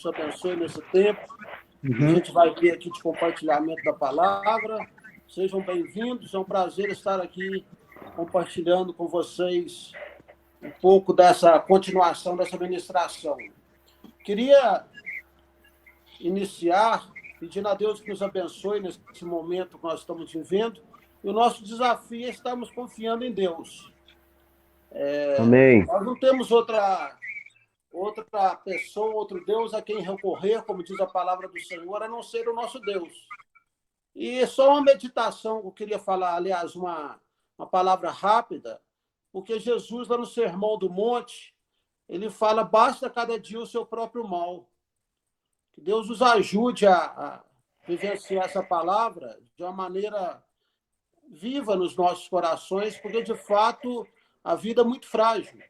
os abençoe nesse tempo. A Uhum. gente vai ter aqui de compartilhamento da palavra. Sejam bem-vindos, é um prazer estar aqui compartilhando com vocês um pouco dessa continuação dessa ministração. Queria iniciar pedindo a Deus que nos abençoe nesse momento que nós estamos vivendo. E o nosso desafio é estarmos confiando em Deus. Amém. Nós não temos outra pessoa, outro Deus a quem recorrer, como diz a palavra do Senhor, a não ser o nosso Deus. E só uma meditação que eu queria falar, aliás, uma palavra rápida, porque Jesus, lá no Sermão do Monte, ele fala, basta cada dia o seu próprio mal. Que Deus nos ajude a vivenciar essa palavra de uma maneira viva nos nossos corações, porque, de fato, a vida é muito frágil.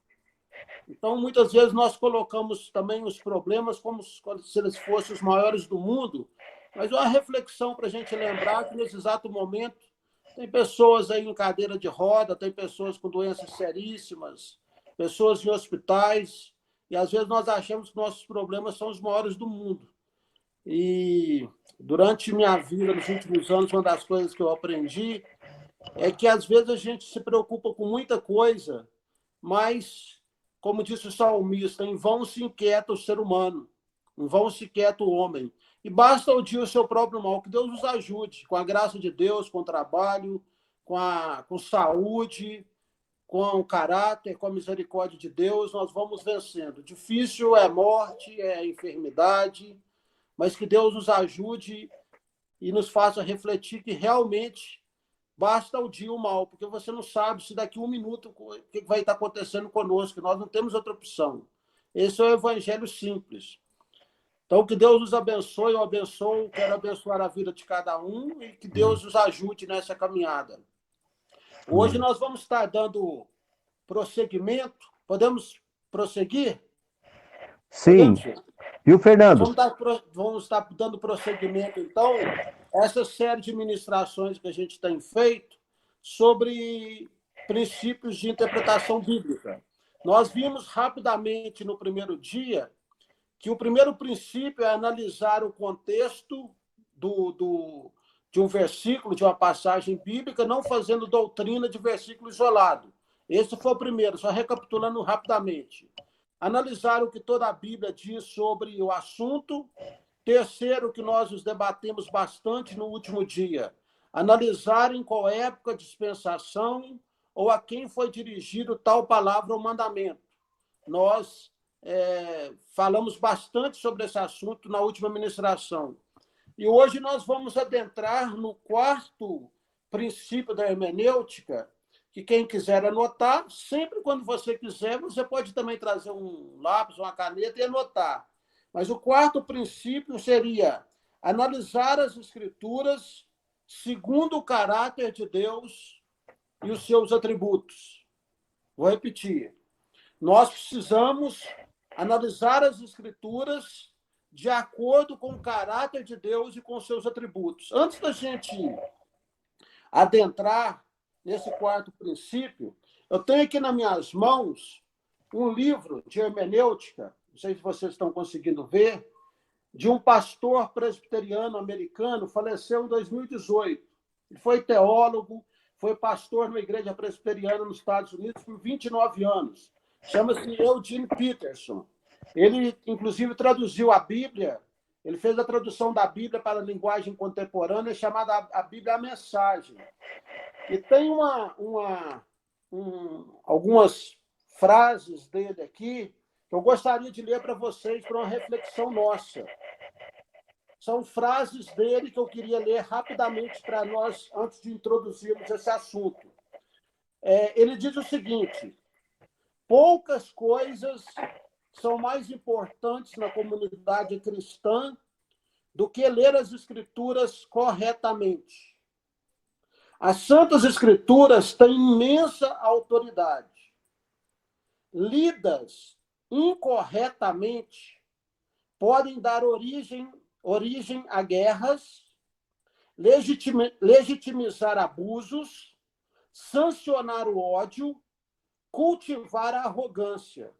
Então, muitas vezes, nós colocamos também os problemas como se eles fossem os maiores do mundo, mas é uma reflexão para a gente lembrar que, nesse exato momento, tem pessoas aí em cadeira de roda, tem pessoas com doenças seríssimas, pessoas em hospitais, e às vezes nós achamos que nossos problemas são os maiores do mundo. E durante minha vida, nos últimos anos, uma das coisas que eu aprendi é que às vezes a gente se preocupa com muita coisa, mas, como disse o salmista, em vão se inquieta o ser humano, em vão se inquieta o homem. E basta odiar o seu próprio mal, que Deus nos ajude, com a graça de Deus, com o trabalho, com saúde, com o caráter, com a misericórdia de Deus, nós vamos vencendo. Difícil é morte, é enfermidade, mas que Deus nos ajude e nos faça refletir que realmente basta odiar o mal, porque você não sabe se daqui a um minuto o que vai estar acontecendo conosco, nós não temos outra opção. Esse é o evangelho simples. Então, que Deus nos abençoe, eu abençoo, quero abençoar a vida de cada um e que Deus nos ajude nessa caminhada. Hoje nós vamos estar dando prosseguimento. Podemos prosseguir? Sim. Podemos? Viu, Fernando? Vamos estar dando prosseguimento, então, a essa série de ministrações que a gente tem feito sobre princípios de interpretação bíblica. Nós vimos rapidamente no primeiro dia que o primeiro princípio é analisar o contexto de um versículo, de uma passagem bíblica, não fazendo doutrina de versículo isolado. Esse foi o primeiro, só recapitulando rapidamente. Analisar o que toda a Bíblia diz sobre o assunto. Terceiro, que nós nos debatemos bastante no último dia. Analisar em qual época, dispensação ou a quem foi dirigido tal palavra ou mandamento. Nós falamos bastante sobre esse assunto na última ministração. E hoje nós vamos adentrar no quarto princípio da hermenêutica, que quem quiser anotar, sempre quando você quiser, você pode também trazer um lápis, uma caneta e anotar. Mas o quarto princípio seria analisar as Escrituras segundo o caráter de Deus e os seus atributos. Vou repetir. Nós precisamos analisar as Escrituras de acordo com o caráter de Deus e com os seus atributos. Antes da gente adentrar nesse quarto princípio, eu tenho aqui nas minhas mãos um livro de hermenêutica, não sei se vocês estão conseguindo ver, de um pastor presbiteriano americano, faleceu em 2018. Ele foi teólogo, foi pastor numa igreja presbiteriana nos Estados Unidos por 29 anos. Chama-se Eugene Peterson. Ele, inclusive, traduziu a Bíblia, ele fez a tradução da Bíblia para a linguagem contemporânea, chamada a Bíblia a Mensagem. E tem algumas frases dele aqui que eu gostaria de ler para vocês para uma reflexão nossa. São frases dele que eu queria ler rapidamente para nós, antes de introduzirmos esse assunto. Ele diz o seguinte: poucas coisas são mais importantes na comunidade cristã do que ler as Escrituras corretamente. As Santas Escrituras têm imensa autoridade. Lidas incorretamente, podem dar origem a guerras, legitimizar abusos, sancionar o ódio, cultivar a arrogância.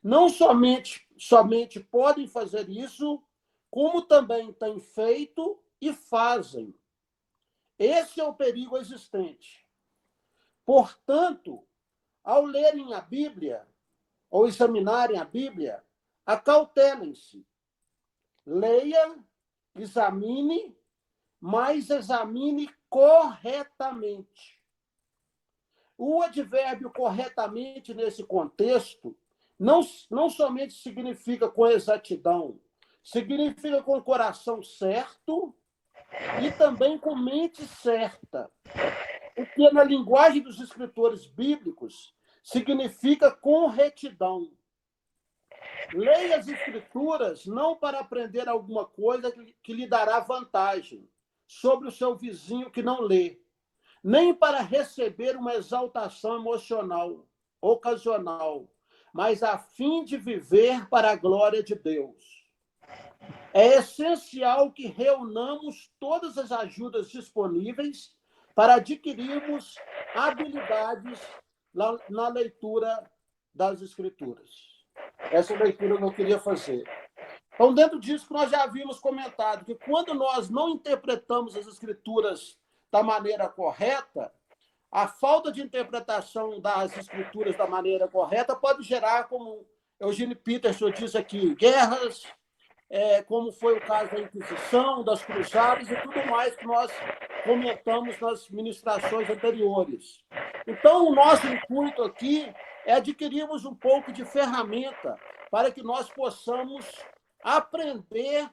não somente podem fazer isso, como também têm feito e fazem. Esse é o perigo existente. Portanto, ao lerem a Bíblia, ou examinarem a Bíblia, acautelem-se. Leia, examine, mas examine corretamente. O advérbio corretamente, nesse contexto, não somente significa com exatidão, significa com o coração certo e também com mente certa. O que, na linguagem dos escritores bíblicos, significa com retidão. Leia as Escrituras não para aprender alguma coisa que lhe dará vantagem sobre o seu vizinho que não lê, nem para receber uma exaltação emocional, ocasional, mas a fim de viver para a glória de Deus. É essencial que reunamos todas as ajudas disponíveis para adquirirmos habilidades na leitura das Escrituras. Essa é a leitura que eu queria fazer. Então, dentro disso, nós já havíamos comentado que quando nós não interpretamos as Escrituras da maneira correta, a falta de interpretação das Escrituras da maneira correta pode gerar, como Eugene Peterson diz aqui, guerras, como foi o caso da Inquisição, das Cruzadas e tudo mais que nós comentamos nas ministrações anteriores. Então, o nosso intuito aqui é adquirirmos um pouco de ferramenta para que nós possamos aprender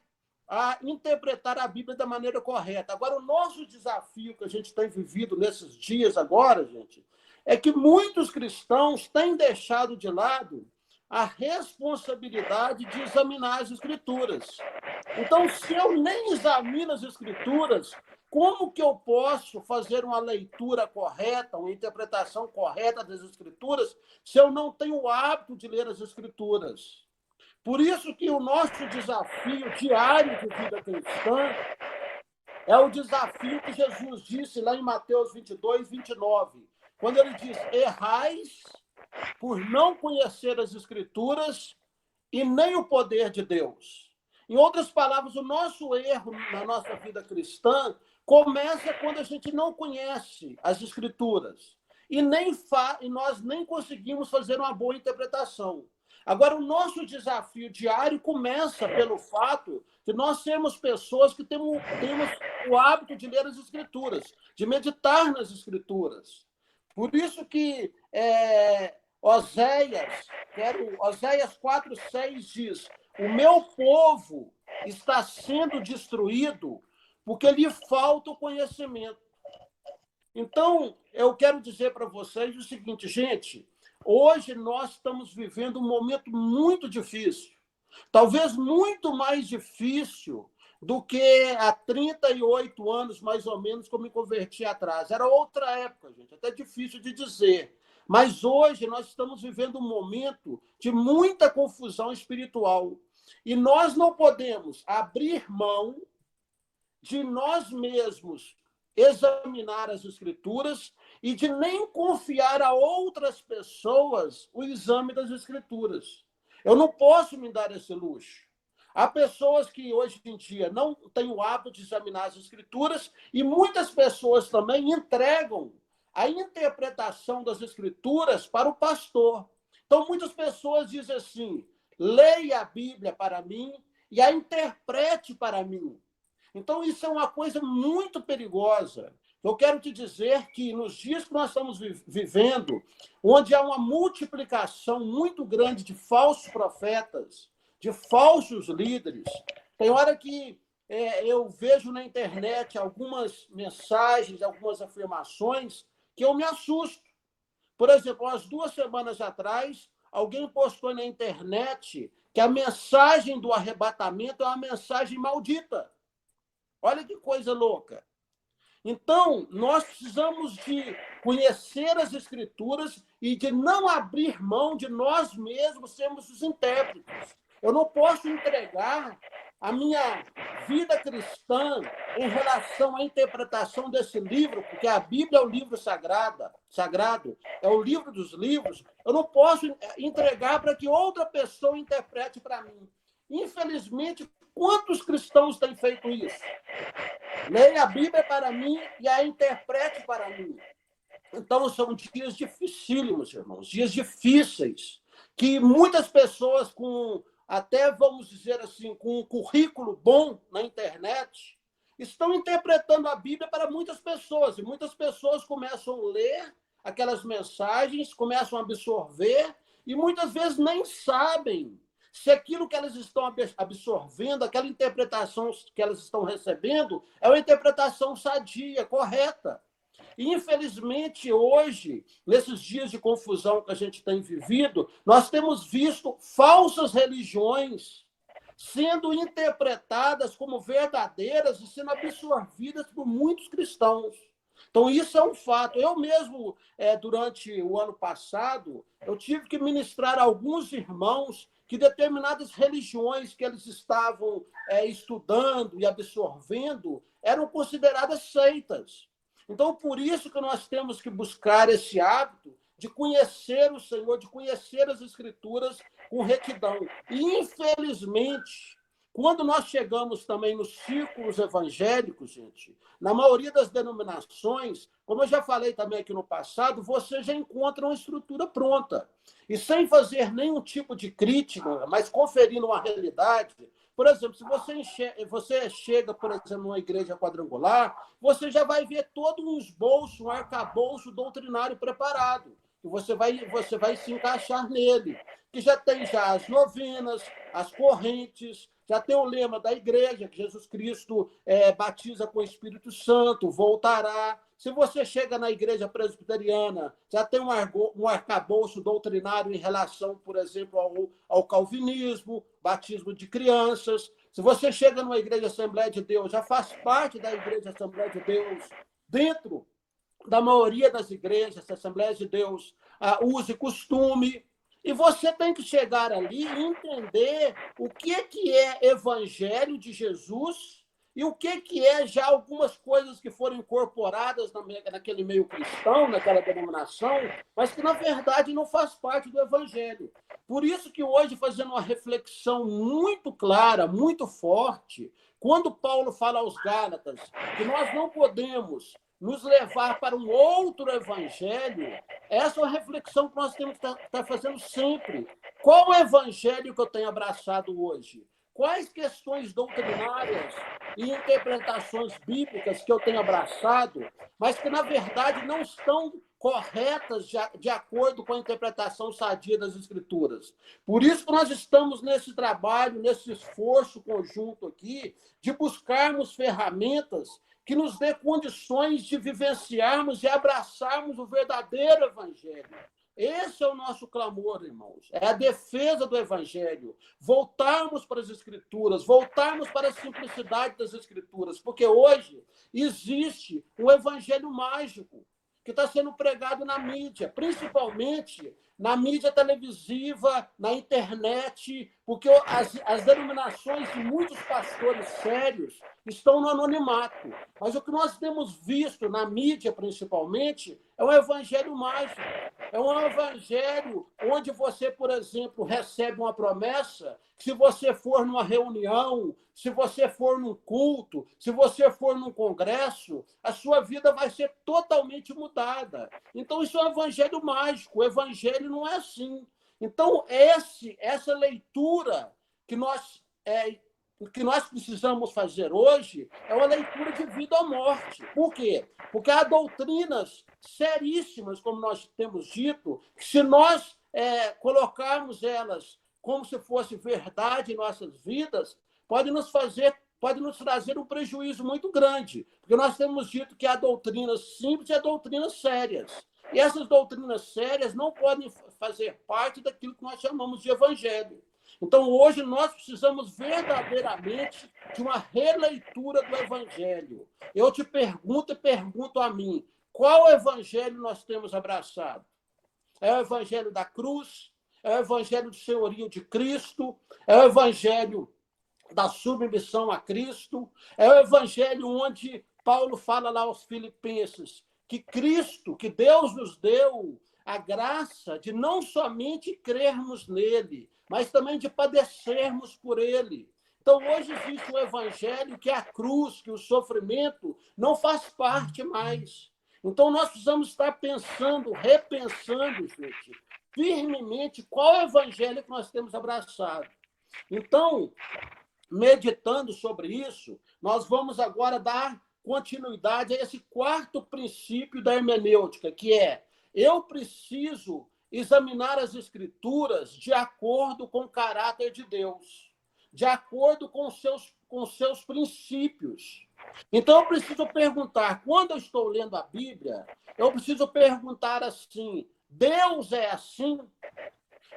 a interpretar a Bíblia da maneira correta. Agora, o nosso desafio que a gente tem vivido nesses dias agora, gente, é que muitos cristãos têm deixado de lado a responsabilidade de examinar as Escrituras. Então, se eu nem examino as Escrituras, como que eu posso fazer uma leitura correta, uma interpretação correta das Escrituras, se eu não tenho o hábito de ler as Escrituras? Por isso que o nosso desafio diário de vida cristã é o desafio que Jesus disse lá em Mateus 22, 29, quando ele diz, errais por não conhecer as Escrituras e nem o poder de Deus. Em outras palavras, o nosso erro na nossa vida cristã começa quando a gente não conhece as Escrituras e nós nem conseguimos fazer uma boa interpretação. Agora, o nosso desafio diário começa pelo fato de nós sermos pessoas que temos o hábito de ler as Escrituras, de meditar nas Escrituras. Por isso que Oséias 4:6 diz, o meu povo está sendo destruído porque lhe falta o conhecimento. Então, eu quero dizer para vocês o seguinte, gente, hoje nós estamos vivendo um momento muito difícil, talvez muito mais difícil do que há 38 anos, mais ou menos, que eu me converti atrás. Era outra época, gente, até difícil de dizer. Mas hoje nós estamos vivendo um momento de muita confusão espiritual. E nós não podemos abrir mão de nós mesmos examinar as Escrituras e de nem confiar a outras pessoas o exame das Escrituras. Eu não posso me dar esse luxo. Há pessoas que hoje em dia não têm o hábito de examinar as Escrituras e muitas pessoas também entregam a interpretação das Escrituras para o pastor. Então, muitas pessoas dizem assim, leia a Bíblia para mim e a interprete para mim. Então, isso é uma coisa muito perigosa. Eu quero te dizer que nos dias que nós estamos vivendo, onde há uma multiplicação muito grande de falsos profetas, de falsos líderes, tem hora que eu vejo na internet algumas mensagens, algumas afirmações que eu me assusto. Por exemplo, umas 2 semanas atrás, alguém postou na internet que a mensagem do arrebatamento é uma mensagem maldita. Olha que coisa louca. Então, nós precisamos de conhecer as Escrituras e de não abrir mão de nós mesmos sermos os intérpretes. Eu não posso entregar a minha vida cristã em relação à interpretação desse livro, porque a Bíblia é o livro sagrado, é o livro dos livros, eu não posso entregar para que outra pessoa interprete para mim. Infelizmente, quantos cristãos têm feito isso? Leia a Bíblia para mim e a interprete para mim. Então, são dias dificílimos, irmãos, dias difíceis, que muitas pessoas até, vamos dizer assim, com um currículo bom na internet, estão interpretando a Bíblia para muitas pessoas, e muitas pessoas começam a ler aquelas mensagens, começam a absorver, e muitas vezes nem sabem se aquilo que elas estão absorvendo, aquela interpretação que elas estão recebendo, é uma interpretação sadia, correta. E, infelizmente, hoje, nesses dias de confusão que a gente tem vivido, nós temos visto falsas religiões sendo interpretadas como verdadeiras e sendo absorvidas por muitos cristãos. Então, isso é um fato. Eu mesmo, durante o ano passado, eu tive que ministrar a alguns irmãos que determinadas religiões que eles estavam estudando e absorvendo eram consideradas seitas. Então, por isso que nós temos que buscar esse hábito de conhecer o Senhor, de conhecer as Escrituras com retidão. E, infelizmente, quando nós chegamos também nos círculos evangélicos, gente, na maioria das denominações, como eu já falei também aqui no passado, você já encontra uma estrutura pronta. E sem fazer nenhum tipo de crítica, mas conferindo uma realidade. Por exemplo, se você chega, por exemplo, numa igreja quadrangular, você já vai ver todo um esboço, um arcabouço doutrinário preparado. E você vai se encaixar nele. Que já tem as novenas, as correntes, já tem o lema da igreja, que Jesus Cristo batiza com o Espírito Santo, voltará. Se você chega na igreja presbiteriana, já tem um arcabouço doutrinário em relação, por exemplo, ao calvinismo, batismo de crianças. Se você chega numa igreja Assembleia de Deus, já faz parte da igreja Assembleia de Deus, dentro da maioria das igrejas, Assembleias de Deus, uso e costume. E você tem que chegar ali e entender o que é evangelho de Jesus e o que é já algumas coisas que foram incorporadas naquele meio cristão, naquela denominação, mas que, na verdade, não faz parte do evangelho. Por isso que hoje, fazendo uma reflexão muito clara, muito forte, quando Paulo fala aos Gálatas que nós não podemos nos levar para um outro evangelho, essa é uma reflexão que nós temos que estar fazendo sempre. Qual o evangelho que eu tenho abraçado hoje? Quais questões doutrinárias e interpretações bíblicas que eu tenho abraçado, mas que, na verdade, não estão corretas de acordo com a interpretação sadia das Escrituras. Por isso que nós estamos nesse trabalho, nesse esforço conjunto aqui, de buscarmos ferramentas que nos dê condições de vivenciarmos e abraçarmos o verdadeiro evangelho. Esse é o nosso clamor, irmãos. É a defesa do evangelho. Voltarmos para as Escrituras, voltarmos para a simplicidade das Escrituras, porque hoje existe um evangelho mágico que está sendo pregado na mídia, principalmente na mídia televisiva, na internet, porque as denominações de muitos pastores sérios estão no anonimato. Mas o que nós temos visto na mídia, principalmente, é um evangelho mágico. É um evangelho onde você, por exemplo, recebe uma promessa que, se você for numa reunião, se você for num culto, se você for num congresso, a sua vida vai ser totalmente mudada. Então, isso é um evangelho mágico. O evangelho não é assim. Então, essa leitura que nós precisamos fazer hoje é uma leitura de vida ou morte. Por quê? Porque há doutrinas seríssimas, como nós temos dito, que, se nós colocarmos elas como se fosse verdade em nossas vidas, pode nos trazer um prejuízo muito grande, porque nós temos dito que há doutrinas simples e há doutrinas sérias. E essas doutrinas sérias não podem fazer parte daquilo que nós chamamos de evangelho. Então, hoje, nós precisamos verdadeiramente de uma releitura do evangelho. Eu te pergunto e pergunto a mim, qual evangelho nós temos abraçado? É o evangelho da cruz? É o evangelho do senhorio de Cristo? É o evangelho da submissão a Cristo. É o evangelho onde Paulo fala lá aos Filipenses que Cristo, que Deus nos deu a graça de não somente crermos nele, mas também de padecermos por ele. Então, hoje existe um evangelho que a cruz, que o sofrimento não faz parte mais. Então, nós precisamos estar pensando, repensando, gente, firmemente qual é o evangelho que nós temos abraçado. Então, meditando sobre isso, nós vamos agora dar continuidade a esse quarto princípio da hermenêutica, que é: eu preciso examinar as Escrituras de acordo com o caráter de Deus, de acordo com os seus princípios. Então, eu preciso perguntar, quando eu estou lendo a Bíblia, eu preciso perguntar assim: Deus é assim?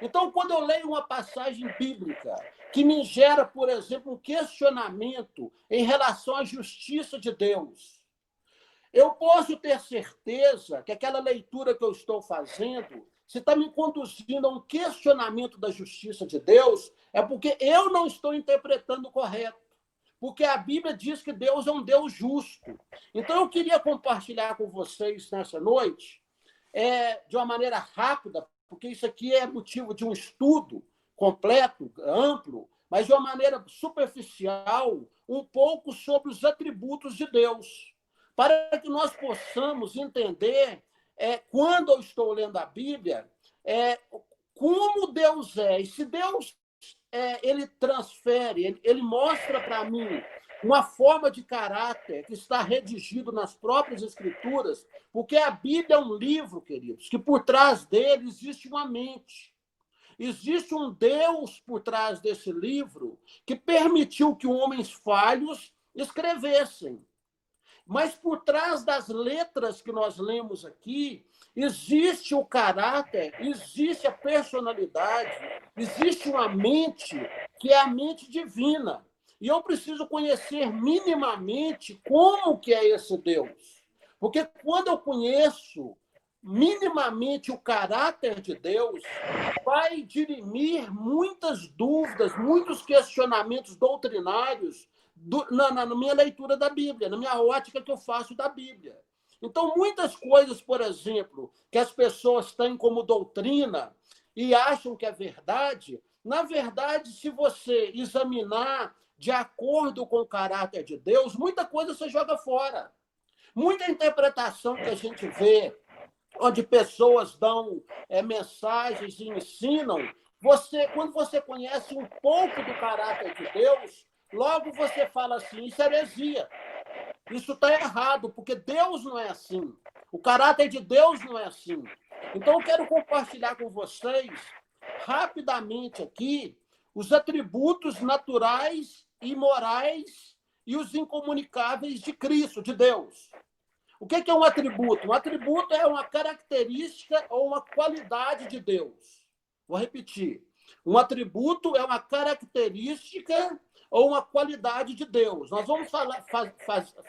Então, quando eu leio uma passagem bíblica que me gera, por exemplo, um questionamento em relação à justiça de Deus, eu posso ter certeza que aquela leitura que eu estou fazendo, se está me conduzindo a um questionamento da justiça de Deus, é porque eu não estou interpretando correto. Porque a Bíblia diz que Deus é um Deus justo. Então, eu queria compartilhar com vocês nessa noite, de uma maneira rápida, porque isso aqui é motivo de um estudo completo, amplo, mas de uma maneira superficial, um pouco sobre os atributos de Deus, para que nós possamos entender, quando eu estou lendo a Bíblia, como Deus é. E se Deus ele transfere, ele mostra para mim uma forma de caráter que está redigido nas próprias Escrituras, porque a Bíblia é um livro, queridos, que por trás dele existe uma mente. Existe um Deus por trás desse livro que permitiu que homens falhos escrevessem. Mas por trás das letras que nós lemos aqui, existe o caráter, existe a personalidade, existe uma mente que é a mente divina. E eu preciso conhecer minimamente como que é esse Deus. Porque quando eu conheço minimamente o caráter de Deus, vai dirimir muitas dúvidas, muitos questionamentos doutrinários na minha leitura da Bíblia, na minha ótica que eu faço da Bíblia. Então, muitas coisas, por exemplo, que as pessoas têm como doutrina e acham que é verdade, na verdade, se você examinar de acordo com o caráter de Deus, muita coisa você joga fora. Muita interpretação que a gente vê, onde pessoas dão mensagens e ensinam, quando você conhece um pouco do caráter de Deus, logo você fala assim: isso é heresia, isso está errado, porque Deus não é assim. O caráter de Deus não é assim. Então, eu quero compartilhar com vocês, rapidamente aqui, os atributos naturais e morais e os incomunicáveis de Cristo, de Deus. O que é um atributo? Um atributo é uma característica ou uma qualidade de Deus. Vou repetir. Um atributo é uma característica ou uma qualidade de Deus. Nós vamos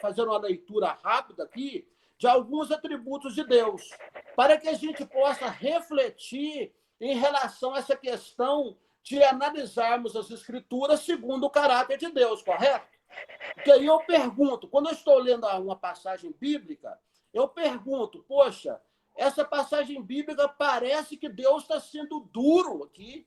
fazer uma leitura rápida aqui de alguns atributos de Deus, para que a gente possa refletir em relação a essa questão de analisarmos as Escrituras segundo o caráter de Deus, correto? Porque aí eu pergunto, quando eu estou lendo uma passagem bíblica, eu pergunto: poxa, essa passagem bíblica parece que Deus está sendo duro aqui,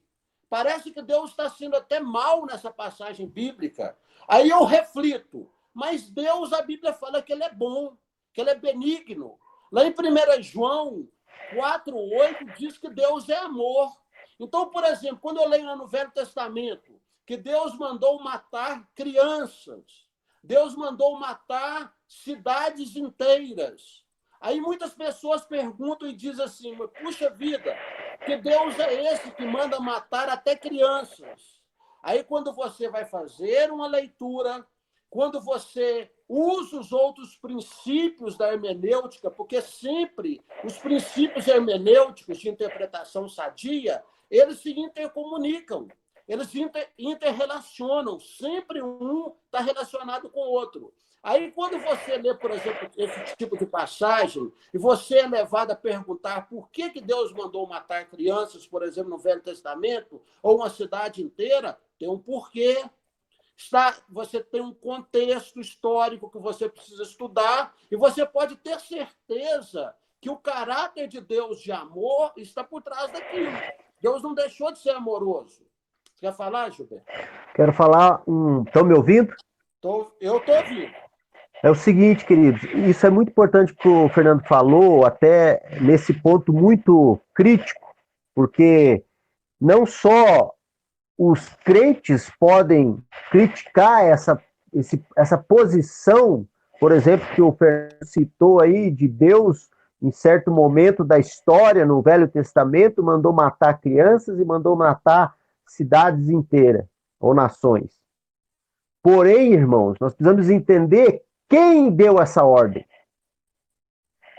parece que Deus está sendo até mal nessa passagem bíblica. Aí eu reflito: mas Deus, a Bíblia fala que ele é bom, que ele é benigno. Lá em 1 João 4,8 diz que Deus é amor. Então, por exemplo, quando eu leio no Velho Testamento que Deus mandou matar crianças, Deus mandou matar cidades inteiras. Aí muitas pessoas perguntam e dizem assim: puxa vida, que Deus é esse que manda matar até crianças? Aí quando você vai fazer uma leitura, quando você usa os outros princípios da hermenêutica, porque sempre os princípios hermenêuticos de interpretação sadia, eles se intercomunicam. Eles interrelacionam, sempre um está relacionado com o outro. Aí, quando você lê, por exemplo, esse tipo de passagem, e você é levado a perguntar por que Deus mandou matar crianças, por exemplo, no Velho Testamento, ou uma cidade inteira, tem um porquê. Você tem um contexto histórico que você precisa estudar e você pode ter certeza que o caráter de Deus de amor está por trás daquilo. Deus não deixou de ser amoroso. Você quer falar, Gilberto? Quero falar. Estão me ouvindo? Eu estou ouvindo. É o seguinte, queridos, isso é muito importante que o Fernando falou, até nesse ponto muito crítico, porque não só os crentes podem criticar essa posição, por exemplo, que o Fernando citou aí, de Deus, em certo momento da história, no Velho Testamento, mandou matar crianças e mandou matar cidades inteiras, ou nações. Porém, irmãos, nós precisamos entender quem deu essa ordem.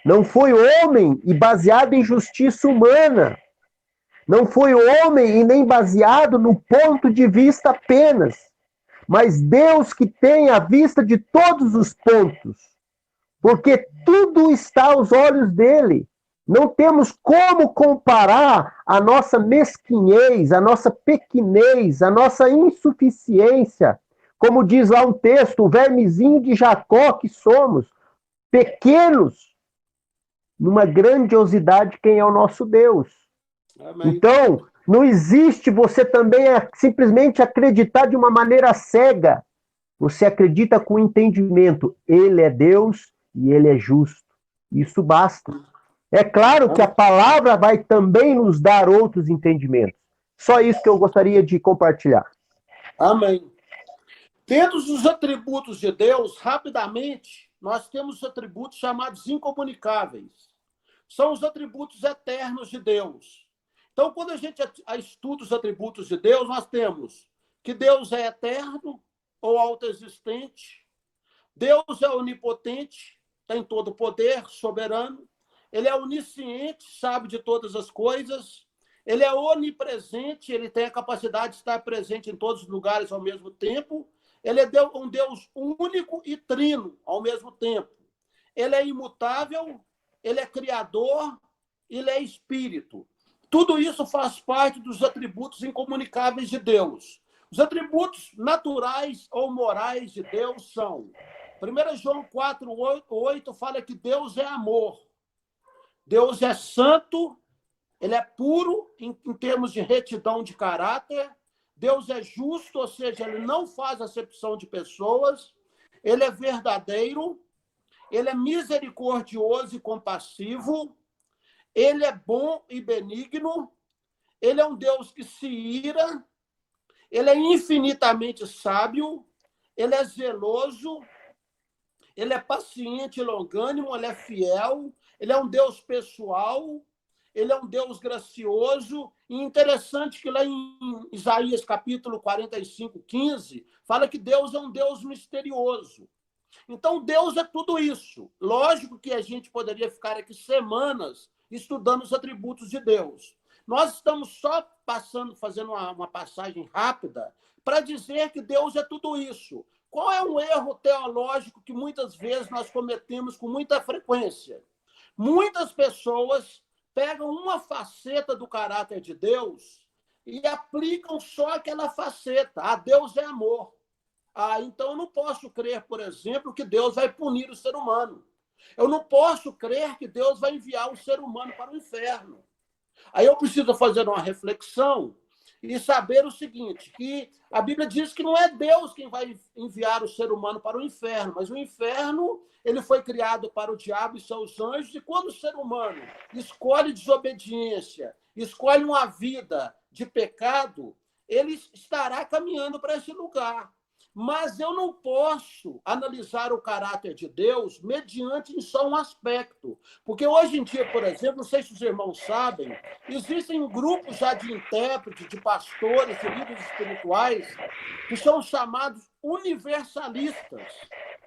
Não foi homem e baseado em justiça humana. Não foi homem e nem baseado no ponto de vista apenas. Mas Deus que tem a vista de todos os pontos. Porque tudo está aos olhos dele. Não temos como comparar a nossa mesquinhez, a nossa pequenez, a nossa insuficiência. Como diz lá um texto, o vermezinho de Jacó que somos, pequenos, numa grandiosidade quem é o nosso Deus. Amém. Então, não existe você também simplesmente acreditar de uma maneira cega. Você acredita com entendimento. Ele é Deus e ele é justo. Isso basta. É claro que a palavra vai também nos dar outros entendimentos. Só isso que eu gostaria de compartilhar. Amém. Dentro dos atributos de Deus, rapidamente, nós temos os atributos chamados incomunicáveis. São os atributos eternos de Deus. Então, quando a gente estuda os atributos de Deus, nós temos que Deus é eterno ou autoexistente, Deus é onipotente, tem todo o poder, soberano, ele é onisciente, sabe de todas as coisas, ele é onipresente, ele tem a capacidade de estar presente em todos os lugares ao mesmo tempo, ele é um Deus único e trino ao mesmo tempo. Ele é imutável, ele é criador, ele é espírito. Tudo isso faz parte dos atributos incomunicáveis de Deus. Os atributos naturais ou morais de Deus são... 1 João 4:8 fala que Deus é amor. Deus é santo, ele é puro em termos de retidão de caráter. Deus é justo, ou seja, ele não faz acepção de pessoas. Ele é verdadeiro, ele é misericordioso e compassivo. Ele é bom e benigno. Ele é um Deus que se ira. Ele é infinitamente sábio. Ele é zeloso. Ele é paciente e longânimo. Ele é fiel. Ele é um Deus pessoal. Ele é um Deus gracioso. E interessante que lá em Isaías, capítulo 45:15, fala que Deus é um Deus misterioso. Então, Deus é tudo isso. Lógico que a gente poderia ficar aqui semanas estudando os atributos de Deus. Nós estamos só fazendo uma passagem rápida para dizer que Deus é tudo isso. Qual é um erro teológico que muitas vezes nós cometemos com muita frequência? Muitas pessoas pegam uma faceta do caráter de Deus e aplicam só aquela faceta. Ah, Deus é amor. Ah, então eu não posso crer, por exemplo, que Deus vai punir o ser humano. Eu não posso crer que Deus vai enviar o ser humano para o inferno. Aí eu preciso fazer uma reflexão e saber o seguinte, que a Bíblia diz que não é Deus quem vai enviar o ser humano para o inferno, mas o inferno ele foi criado para o diabo e seus anjos, e quando o ser humano escolhe desobediência, escolhe uma vida de pecado, ele estará caminhando para esse lugar. Mas eu não posso analisar o caráter de Deus mediante só um aspecto. Porque hoje em dia, por exemplo, não sei se os irmãos sabem, existem grupos já de intérpretes, de pastores, de líderes espirituais, que são chamados universalistas.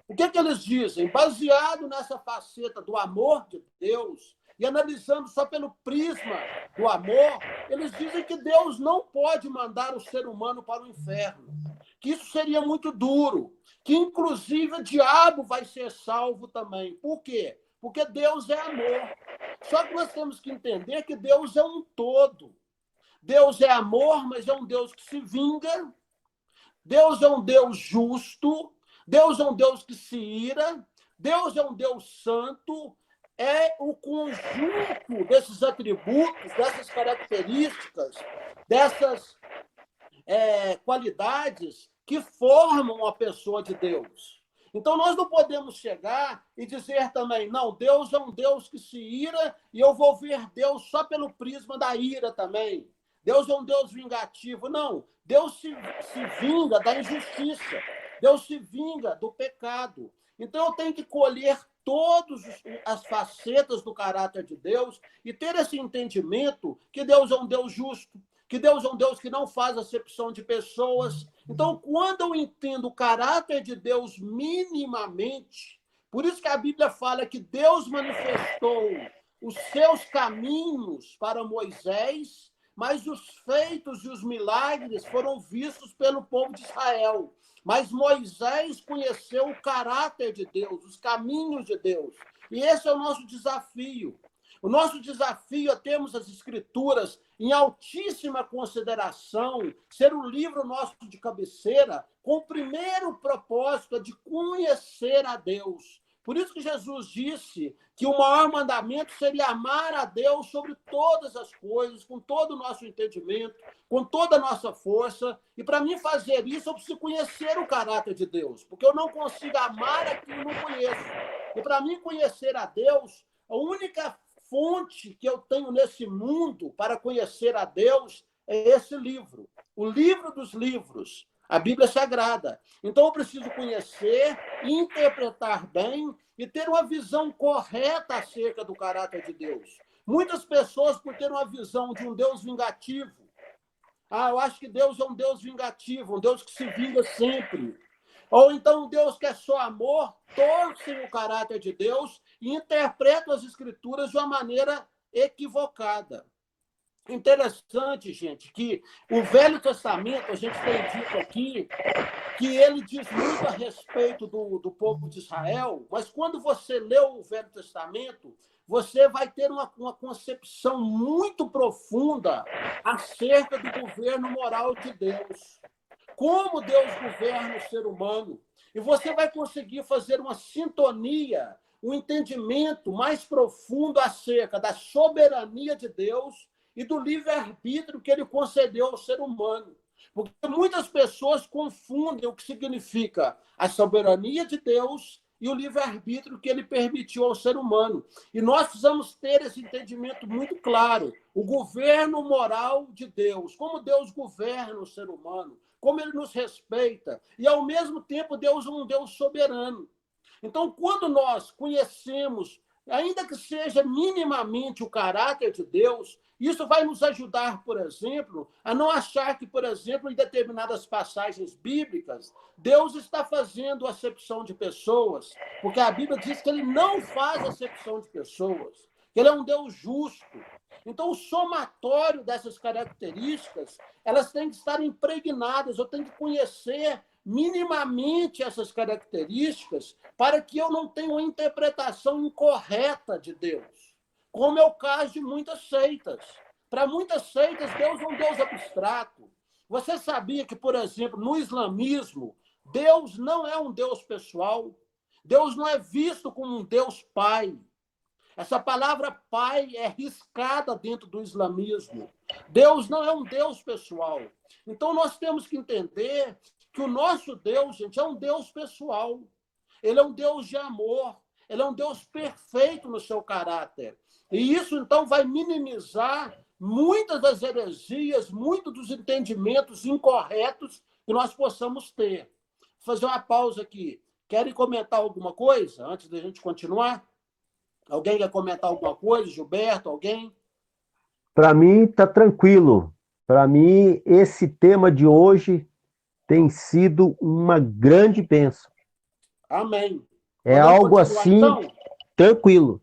O que eles dizem? Baseado nessa faceta do amor de Deus, e analisando só pelo prisma do amor, eles dizem que Deus não pode mandar o ser humano para o inferno. Que isso seria muito duro, que inclusive o diabo vai ser salvo também. Por quê? Porque Deus é amor. Só que nós temos que entender que Deus é um todo. Deus é amor, mas é um Deus que se vinga. Deus é um Deus justo, Deus é um Deus que se ira, Deus é um Deus santo, é o conjunto desses atributos, dessas características, dessas qualidades que formam a pessoa de Deus. Então, nós não podemos chegar e dizer também, não, Deus é um Deus que se ira e eu vou ver Deus só pelo prisma da ira também. Deus é um Deus vingativo. Não, Deus se vinga da injustiça. Deus se vinga do pecado. Então, eu tenho que colher todas as facetas do caráter de Deus e ter esse entendimento que Deus é um Deus justo, que Deus é um Deus que não faz acepção de pessoas. Então, quando eu entendo o caráter de Deus minimamente, por isso que a Bíblia fala que Deus manifestou os seus caminhos para Moisés, mas os feitos e os milagres foram vistos pelo povo de Israel. Mas Moisés conheceu o caráter de Deus, os caminhos de Deus. E esse é o nosso desafio. O nosso desafio é termos as Escrituras em altíssima consideração, ser o livro nosso de cabeceira, com o primeiro propósito de conhecer a Deus. Por isso que Jesus disse que o maior mandamento seria amar a Deus sobre todas as coisas, com todo o nosso entendimento, com toda a nossa força. E para mim fazer isso, eu preciso conhecer o caráter de Deus, porque eu não consigo amar aquilo que eu não conheço. E para mim conhecer a Deus, a única fonte que eu tenho nesse mundo para conhecer a Deus é esse livro, o livro dos livros, a Bíblia Sagrada. Então eu preciso conhecer, interpretar bem e ter uma visão correta acerca do caráter de Deus. Muitas pessoas, por ter uma visão de um Deus vingativo, eu acho que Deus é um Deus vingativo, um Deus que se vinga sempre. Ou então um Deus que é só amor, torcem o caráter de Deus e interpretam as Escrituras de uma maneira equivocada. Interessante, gente, que o Velho Testamento, a gente tem dito aqui, que ele diz muito a respeito do povo de Israel, mas quando você lê o Velho Testamento, você vai ter uma concepção muito profunda acerca do governo moral de Deus. Como Deus governa o ser humano. E você vai conseguir fazer uma sintonia, um entendimento mais profundo acerca da soberania de Deus e do livre-arbítrio que ele concedeu ao ser humano. Porque muitas pessoas confundem o que significa a soberania de Deus e o livre-arbítrio que ele permitiu ao ser humano. E nós precisamos ter esse entendimento muito claro. O governo moral de Deus, como Deus governa o ser humano, como ele nos respeita, e ao mesmo tempo Deus é um Deus soberano. Então, quando nós conhecemos, ainda que seja minimamente o caráter de Deus, isso vai nos ajudar, por exemplo, a não achar que, por exemplo, em determinadas passagens bíblicas, Deus está fazendo acepção de pessoas, porque a Bíblia diz que ele não faz acepção de pessoas, que ele é um Deus justo. Então, o somatório dessas características, elas têm que estar impregnadas, eu tenho que conhecer minimamente essas características para que eu não tenha uma interpretação incorreta de Deus, como é o caso de muitas seitas. Para muitas seitas, Deus é um Deus abstrato. Você sabia que, por exemplo, no islamismo, Deus não é um Deus pessoal, Deus não é visto como um Deus pai. Essa palavra pai é riscada dentro do islamismo. Deus não é um Deus pessoal. Então, nós temos que entender que o nosso Deus, gente, é um Deus pessoal. Ele é um Deus de amor. Ele é um Deus perfeito no seu caráter. E isso, então, vai minimizar muitas das heresias, muitos dos entendimentos incorretos que nós possamos ter. Vou fazer uma pausa aqui. Querem comentar alguma coisa antes da gente continuar? Alguém quer comentar alguma coisa? Gilberto, alguém? Para mim, está tranquilo. Para mim, esse tema de hoje tem sido uma grande bênção. Amém. É Podemos algo continuar, assim, então? tranquilo.